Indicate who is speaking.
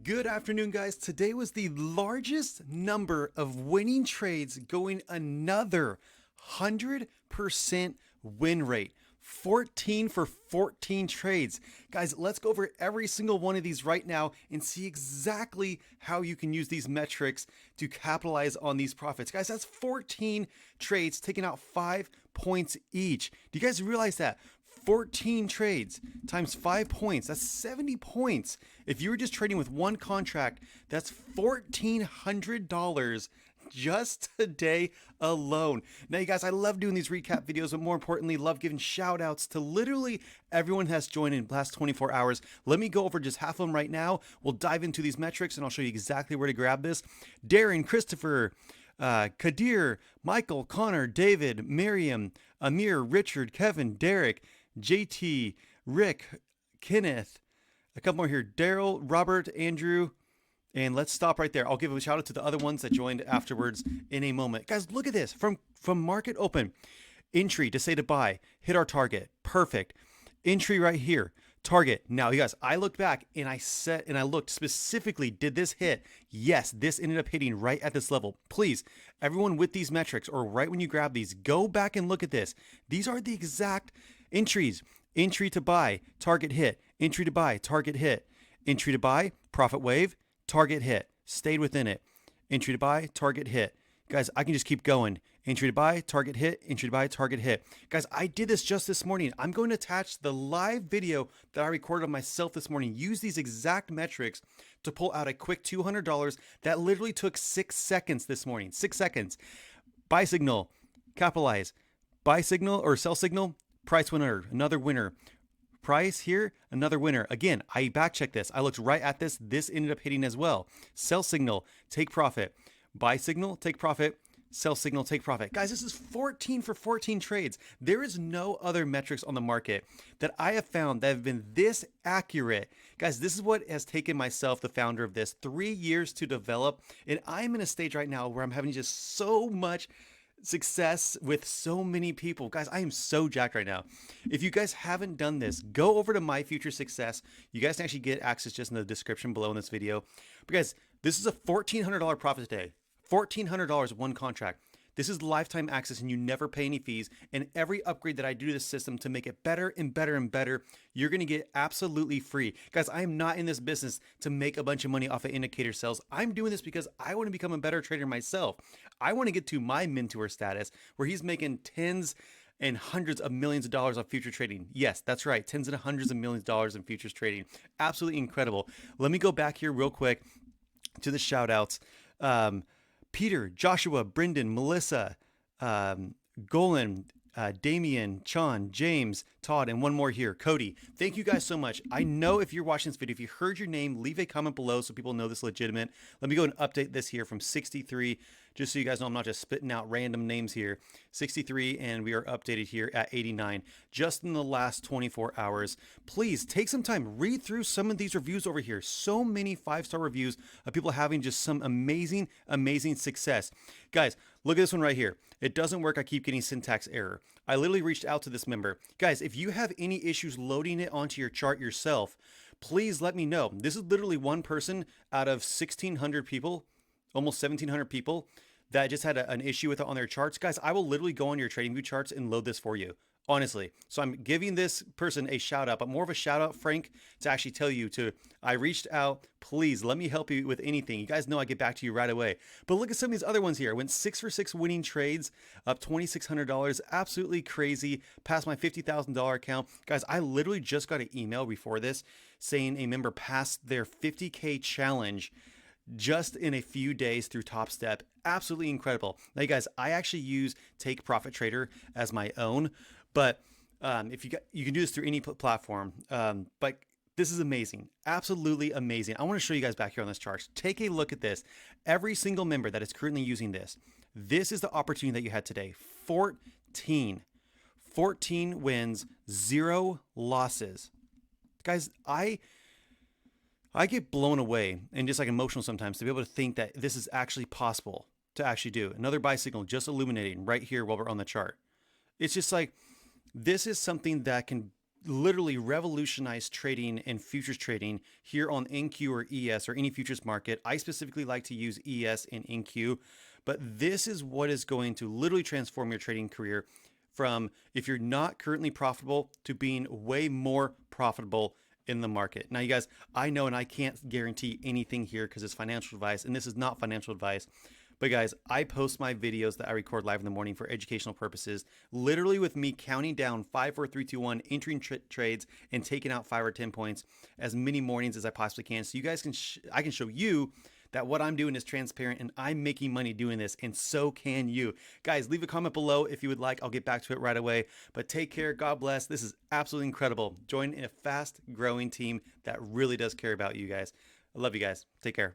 Speaker 1: Good afternoon, guys. Today was the largest number of winning trades going another 100% win rate. 14 for 14 trades. Guys, let's go over every single one of these right now and see exactly how you can use these metrics to capitalize on these profits. Guys, that's 14 trades taking out 5 points each. Do you guys realize that? 14 trades times 5 points, that's 70 points. If you were just trading with one contract, that's $1,400 just today alone. Now, you guys, I love doing these recap videos, but more importantly, love giving shout outs to literally everyone has joined in the last 24 hours. Let me go over just half of them right now. We'll dive into these metrics and I'll show you exactly where to grab this. Darren, Christopher, Kadir, Michael, Connor, David, Miriam, Amir, Richard, Kevin, Derek, JT, Rick, Kenneth, a couple more here, Daryl, Robert, Andrew, and let's stop right there. I'll give a shout out to the other ones that joined afterwards in a moment. Guys, look at this. From market open, entry to say to buy, hit our target. Perfect. Entry right here. Target. Now, you guys, I looked back and I looked specifically, did this hit? Yes, this ended up hitting right at this level. Please, everyone with these metrics or right when you grab these, go back and look at this. These are the exact entries. Entry to buy, target hit. Entry to buy, target hit. Entry to buy, profit wave, target hit. Stayed within it. Entry to buy, target hit. Guys, I can just keep going. Entry to buy, target hit, entry to buy, target hit. Guys, I did this just this morning. I'm going to attach the live video that I recorded of myself this morning. Use these exact metrics to pull out a quick $200 that literally took 6 seconds this morning. 6 seconds. Buy signal, capitalize. Buy signal or sell signal, price winner, another winner. Price here, another winner. Again, I back checked this. I looked right at this. This ended up hitting as well. Sell signal, take profit. Buy signal, take profit. Sell signal, take profit. Guys, this is 14 for 14 trades. There is no other metrics on the market that I have found that have been this accurate. Guys, this is what has taken myself, the founder of this, 3 years to develop. And I'm in a stage right now where I'm having just so much success with so many people. Guys, I am so jacked right now. If you guys haven't done this, go over to My Future Success. You guys can actually get access just in the description below in this video. But guys, this is a $1,400 profit today. $1,400 one contract. This is lifetime access and you never pay any fees. And every upgrade that I do to the system to make it better and better and better, you're going to get absolutely free. Guys, I am not in this business to make a bunch of money off of indicator sales. I'm doing this because I want to become a better trader myself. I want to get to my mentor status where he's making tens and hundreds of millions of dollars on future trading. Yes, that's right. Tens and hundreds of millions of dollars in futures trading. Absolutely incredible. Let me go back here real quick to the shout outs. Peter, Joshua, Brendan, Melissa, Golan, Damian, Chan, James, Todd, and one more here, Cody. Thank you guys so much. I know if you're watching this video, if you heard your name, leave a comment below so people know this is legitimate. Let me go and update this here from 63, just so you guys know I'm not just spitting out random names here. 63, and we are updated here at 89, just in the last 24 hours. Please take some time, read through some of these reviews over here. So many 5-star reviews of people having just some amazing, amazing success. Guys, look at this one right here. It doesn't work. I keep getting syntax error. I literally reached out to this member. Guys, if you have any issues loading it onto your chart yourself, please let me know. This is literally one person out of 1,600 people, almost 1,700 people that just had an issue with it on their charts. Guys, I will literally go on your Tradingview charts and load this for you. Honestly. So I'm giving this person a shout out, but more of a shout out, Frank, to actually tell you I reached out, please let me help you with anything. You guys know I get back to you right away. But look at some of these other ones here. I went 6 for 6 winning trades, up $2,600. Absolutely crazy. Past my $50,000 account. Guys, I literally just got an email before this saying a member passed their 50K challenge just in a few days through Top Step. Absolutely incredible. Now, you guys, I actually use Take Profit Trader as my own. But if you can do this through any platform, but this is amazing, absolutely amazing. I want to show you guys back here on this chart. Take a look at this. Every single member that is currently using this is the opportunity that you had today. 14 wins, 0 losses. Guys, I get blown away and just like emotional sometimes to be able to think that this is actually possible to actually do. Another buy signal just illuminating right here while we're on the chart. It's just like, this is something that can literally revolutionized trading and futures trading here on NQ or ES or any futures market. I specifically like to use ES and NQ, but this is what is going to literally transform your trading career from if you're not currently profitable to being way more profitable in the market. Now, you guys, I know and I can't guarantee anything here because it's financial advice, and this is not financial advice. But guys, I post my videos that I record live in the morning for educational purposes, literally with me counting down 5, 4, 3, 2, 1, entering trades and taking out 5 or 10 points as many mornings as I possibly can. So you guys can, I can show you that what I'm doing is transparent and I'm making money doing this, and so can you. Guys, leave a comment below if you would like. I'll get back to it right away. But take care. God bless. This is absolutely incredible. Join in a fast growing team that really does care about you guys. I love you guys. Take care.